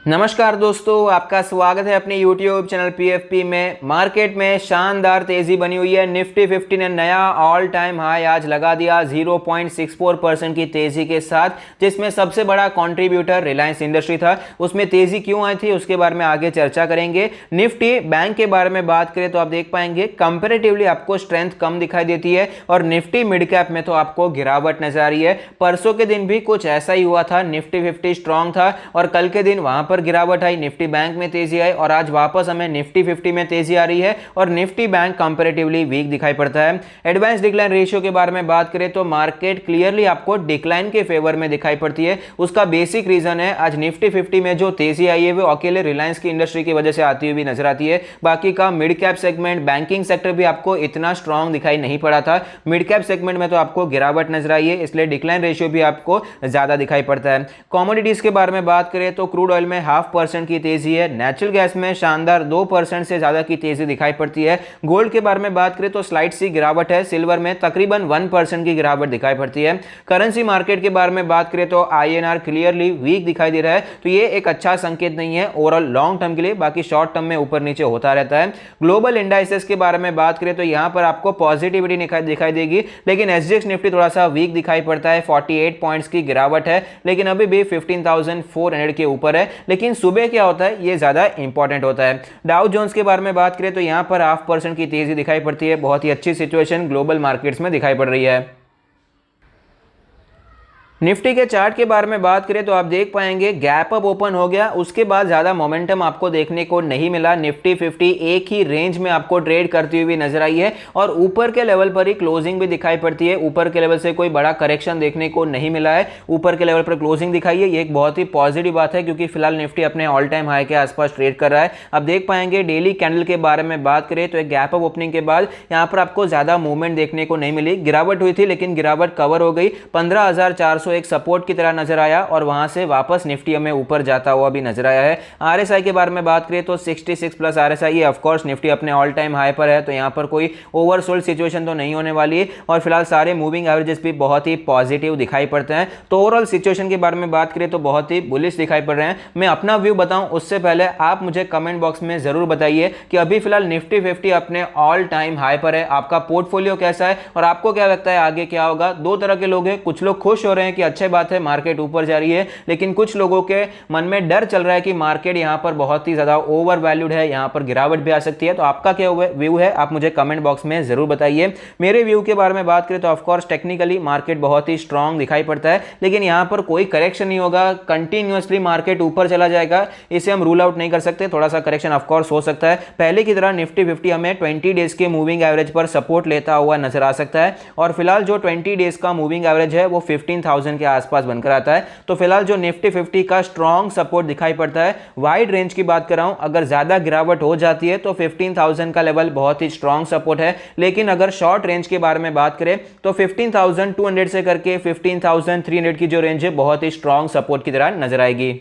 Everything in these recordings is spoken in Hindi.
नमस्कार दोस्तों, आपका स्वागत है अपने YouTube चैनल PFP में। मार्केट में शानदार तेजी बनी हुई है। निफ्टी 50 ने नया ऑल टाइम हाई आज लगा दिया 0.64% की तेजी के साथ, जिसमें सबसे बड़ा कंट्रीब्यूटर रिलायंस इंडस्ट्री था। उसमें तेजी क्यों आई थी उसके बारे में आगे चर्चा करेंगे। निफ्टी बैंक के बारे में बात करें तो आप देख पाएंगे कंपेरेटिवली आपको स्ट्रेंथ कम दिखाई देती है और निफ्टी मिड कैप में तो आपको गिरावट नजर आ रही है। परसों के दिन भी कुछ ऐसा ही हुआ था, निफ्टी 50 स्ट्रांग था और कल के दिन वहां पर गिरावट आई, निफ्टी बैंक में तेजी आई और आज वापस हमें निफ्टी 50 में तेजी आ रही है और निफ्टी बैंक कंपैरेटिवली वीक दिखाई पड़ता है। एडवांस डिक्लाइन रेशियो के बारे में बात करें तो मार्केट क्लियरली आपको डिक्लाइन के फेवर में दिखाई पड़ती है। उसका बेसिक रीजन है आज निफ्टी 50 में जो तेजी आई है वो अकेले रिलायंस की इंडस्ट्री की वजह से आती हुई नजर आती है। बाकी का mid cap segment, banking sector भी आपको इतना स्ट्रांग दिखाई नहीं पड़ा था। मिड कैप सेगमेंट में तो आपको गिरावट नजर आई है, इसलिए डिक्लाइन रेशियो भी आपको ज्यादा दिखाई पड़ता है। कमोडिटीज के बारे में बात करें तो क्रूड ऑयल में 0.5% की तेजी है, नेचुरल गैस में शानदार 2% से ज्यादा की तेजी दिखाई पड़ती है। गोल्ड के बारे में बात करें तो स्लाइट सी गिरावट है, सिल्वर में तकरीबन 1% की गिरावट दिखाई पड़ती है। करेंसी मार्केट के बारे में बात करें तो INR क्लियरली वीक दिखाई दे रहा है, तो ये एक अच्छा संकेत नहीं है ओवरऑल लॉन्ग टर्म के लिए। बाकी शॉर्ट टर्म में ऊपर नीचे होता रहता है। ग्लोबल इंडाइसेस के बारे में बात करें तो यहां पर आपको पॉजिटिविटी दिखाई देगी, लेकिन SGX निफ्टी थोड़ा सा वीक दिखाई पड़ता है। 48 पॉइंट्स की गिरावट है, लेकिन अभी भी 15,400 के ऊपर है। लेकिन सुबह क्या होता है ये ज्यादा इंपॉर्टेंट होता है। डाउ जोन्स के बारे में बात करें तो यहां पर 0.5% की तेजी दिखाई पड़ती है। बहुत ही अच्छी सिचुएशन ग्लोबल मार्केट्स में दिखाई पड़ रही है। निफ्टी के चार्ट के बारे में बात करें तो आप देख पाएंगे गैप अप ओपन हो गया, उसके बाद ज्यादा मोमेंटम आपको देखने को नहीं मिला। निफ्टी 50 एक ही रेंज में आपको ट्रेड करती हुई नजर आई है और ऊपर के लेवल पर ही क्लोजिंग भी दिखाई पड़ती है। ऊपर के लेवल से कोई बड़ा करेक्शन देखने को नहीं मिला है, ऊपर के लेवल पर क्लोजिंग दिखाई है। ये एक बहुत ही पॉजिटिव बात है क्योंकि फिलहाल निफ्टी अपने ऑल टाइम हाई के आसपास ट्रेड कर रहा है। आप देख पाएंगे डेली कैंडल के बारे में बात करें तो एक गैप अप ओपनिंग के बाद यहां पर आपको ज्यादा मूवमेंट देखने को नहीं मिली। गिरावट हुई थी लेकिन गिरावट कवर हो गई। 15,400 एक सपोर्ट की तरह नजर आया और वहां से वापस निफ्टी हमें ऊपर जाता हुआ भी नजर आया है। RSI के बारे में बात करें तो 66 प्लस RSI है। ऑफ कोर्स निफ्टी अपने ऑल टाइम हाई पर है, तो यहां पर कोई ओवरसोल्ड सिचुएशन तो नहीं होने वाली है और फिलहाल सारे मूविंग एवरेजेस भी बहुत ही पॉजिटिव दिखाई पड़ते हैं। तो ओवरऑल सिचुएशन के बारे में बात करें तो बहुत ही बुलिश दिखाई पड़ रहे हैं। मैं अपना व्यू बताऊं उससे पहले आप मुझे कमेंट बॉक्स में जरूर बताइए कि अभी फिलहाल निफ्टी 50 अपने ऑल टाइम हाई पर है, आपका पोर्टफोलियो कैसा है और आपको क्या लगता है आगे क्या होगा। दो तरह के लोग हैं, कुछ लोग खुश हो रहे हैं कि अच्छी बात है मार्केट ऊपर जा रही है, लेकिन कुछ लोगों के मन में डर चल रहा है कि मार्केट यहां पर बहुत ही ज्यादा ओवर वैल्यूड है, यहां पर गिरावट भी आ सकती है। तो आपका क्या व्यू है आप मुझे कमेंट बॉक्स में जरूर बताइए। मेरे व्यू के बारे में बात करें तो ऑफ कोर्स टेक्निकली मार्केट बहुत ही स्ट्रांग दिखाई पड़ता है, लेकिन यहां पर कोई करेक्शन नहीं होगा, कंटिन्यूअसली मार्केट ऊपर चला जाएगा, इसे हम रूल आउट नहीं कर सकते। थोड़ा सा करेक्शन ऑफ कोर्स हो सकता है। पहले की तरह निफ्टी 50 हमें 20 डेज के मूविंग एवरेज पर सपोर्ट लेता हुआ नजर आ सकता है और फिलहाल जो 20 डेज का मूविंग एवरेज है वो 15,000 के आसपास बनकर आता है। तो फिलहाल जो निफ्टी 50 का स्ट्रॉन्ग सपोर्ट दिखाई पड़ता है। वाइड रेंज की बात कर रहा हूं, अगर ज्यादा गिरावट हो जाती है तो 15,000 का लेवल बहुत ही स्ट्रॉन्ग सपोर्ट है, लेकिन अगर शॉर्ट रेंज के बारे में बात करें तो 15,200 से करके 15,300 की जो रेंज है बहुत ही स्ट्रॉन्ग सपोर्ट की तरह नजर आएगी।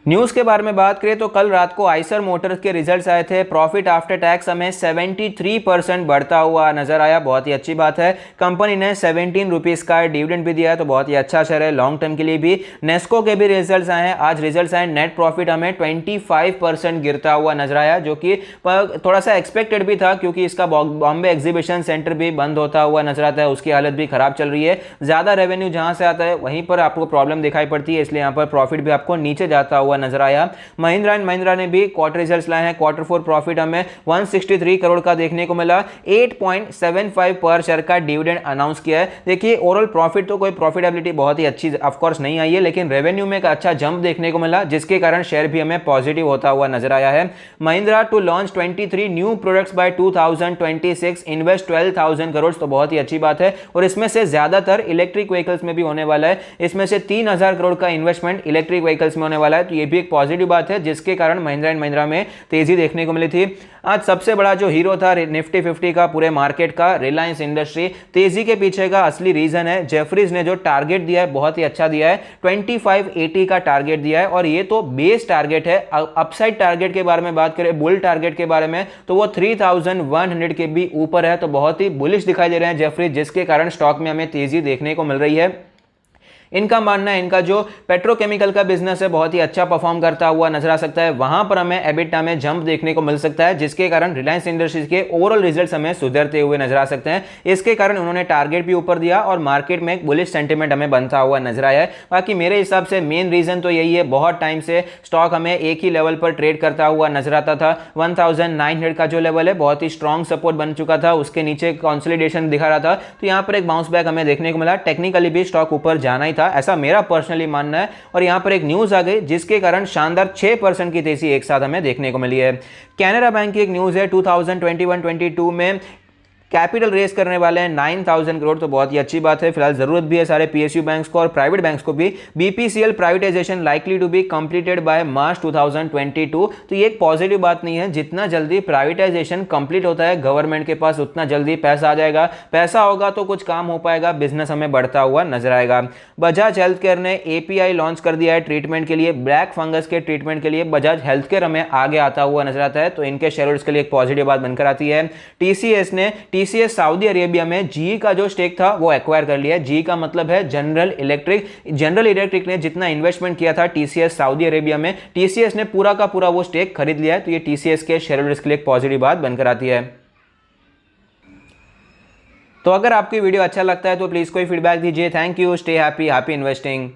न्यूज के बारे में बात करें तो कल रात को आइसर मोटर्स के रिजल्ट्स आए थे। प्रॉफिट आफ्टर टैक्स हमें 73% बढ़ता हुआ नजर आया, बहुत ही अच्छी बात है। कंपनी ने 17 रुपीज का डिविडेंड भी दिया है, तो बहुत ही अच्छा शेयर है लॉन्ग टर्म के लिए भी। नेस्को के भी रिजल्ट्स आए हैं, आज रिजल्ट्स आए। नेट प्रॉफिट हमें 25% गिरता हुआ नजर आया, जो कि थोड़ा सा एक्सपेक्टेड भी था क्योंकि इसका बॉम्बे एग्जीबिशन सेंटर भी बंद होता हुआ नजर आता है, उसकी हालत भी खराब चल रही है। ज्यादा रेवेन्यू जहां से आता है वहीं पर आपको प्रॉब्लम दिखाई पड़ती है, इसलिए यहां पर प्रॉफिट भी आपको नीचे जाता हुआ नजर आया। महिंद्रा एंड महिंद्रा ने भी क्वार्टर रिजल्ट्स लाए हैं। क्वार्टर 4 प्रॉफिट हमें 163 करोड़ का देखने को मिला। 8.75 पर शेयर का डिविडेंड अनाउंस किया है। देखिए ओवरऑल प्रॉफिट तो कोई प्रॉफिटेबिलिटी बहुत ही अच्छी ऑफ कोर्स नहीं आई है, लेकिन रेवेन्यू में एक अच्छा जंप देखने को मिला, जिसके कारण शेयर भी हमें पॉजिटिव होता हुआ नजर आया है। Mahindra to launch 23 new products by 2026, invest 12,000 crore, तो बहुत ही अच्छी बात है और इसमें से ज्यादातर इलेक्ट्रिक व्हीकल्स में भी होने वाला है। इसमें से 3,000 करोड़ का इन्वेस्टमेंट इलेक्ट्रिक व्हीकल्स में होने वाला है, तो ये भी एक पॉजिटिव बात है, जिसके कारण महिंद्रा एंड महिंद्रा में तेजी देखने को मिली थी। आज सबसे बड़ा जो हीरो था निफ्टी 50 का पूरे मार्केट का, रिलायंस इंडस्ट्री। तेजी के पीछे का असली रीजन है जेफरीज ने जो टारगेट दिया है बहुत ही अच्छा दिया है, 2580 का टारगेट दिया है और ये तो बेस टारगेट है। अपसाइड टारगेट के बारे में बात करें, बुल टारगेट के बारे में, तो वो 3100 के भी ऊपर है, तो बहुत ही बुलिश दिखाई दे रहे हैं जेफरीज, जिसके कारण स्टॉक में हमें तेजी देखने को मिल रही है। इनका मानना है इनका जो पेट्रोकेमिकल का बिजनेस है बहुत ही अच्छा परफॉर्म करता हुआ नजर आ सकता है, वहां पर हमें एबिटा में जंप देखने को मिल सकता है, जिसके कारण रिलायंस इंडस्ट्रीज के ओवरऑल रिजल्ट्स हमें सुधरते हुए नजर आ सकते हैं। इसके कारण उन्होंने टारगेट भी ऊपर दिया और मार्केट में एक बुलिश सेंटीमेंट हमें बनता हुआ नजर आया है। बाकी मेरे हिसाब से मेन रीजन तो यही है, बहुत टाइम से स्टॉक हमें एक ही लेवल पर ट्रेड करता हुआ नजर आता था। 1900 का जो लेवल है बहुत ही स्ट्रॉन्ग सपोर्ट बन चुका था, उसके नीचे कंसोलिडेशन दिखा रहा था, तो यहां पर एक बाउंस बैक हमें देखने को मिला। टेक्निकली भी स्टॉक ऊपर जाना ही था, ऐसा मेरा पर्सनली मानना है। और यहां पर एक न्यूज आ गई जिसके कारण शानदार 6% की तेजी एक साथ हमें देखने को मिली है। कैनरा बैंक की एक न्यूज है, 2021-22 में कैपिटल रेस करने वाले हैं 9000 करोड़, तो बहुत ही अच्छी बात है। फिलहाल जरूरत भी है सारे पीएसयू बैंक्स को और प्राइवेट बैंक्स को भी। BPCL privatisation likely to be completed by March 2022, तो ये एक पॉजिटिव बात नहीं है। जितना जल्दी प्राइवेटाइजेशन कंप्लीट होता है गवर्नमेंट के पास उतना जल्दी पैसा आ जाएगा, पैसा होगा तो कुछ काम हो पाएगा, बिजनेस हमें बढ़ता हुआ नजर आएगा। बजाज हेल्थ केयर ने एपीआई लॉन्च कर दिया है ट्रीटमेंट के लिए, ब्लैक फंगस के ट्रीटमेंट के लिए बजाज हेल्थ केयर हमें आगे आता हुआ नजर आता है, तो इनके शेयरहोल्डर्स के लिए एक पॉजिटिव बात बनकर आती है। टीसीएस ने टीसीएस सऊदी अरेबिया में जीई का जो स्टेक था वो एक्वायर कर लिया है। जीई का मतलब है जनरल इलेक्ट्रिक ने जितना इन्वेस्टमेंट किया था टीसीएस सऊदी अरेबिया में, टीसीएस ने पूरा का पूरा वो स्टेक खरीद लिया है, तो ये टीसीएस के शेयरहोल्डर्स के लिए एक पॉजिटिव बात बनकर आती है। तो अगर आपकी वीडियो अच्छा लगता है तो प्लीज कोई फीडबैक दीजिए। Thank you, stay happy, happy investing.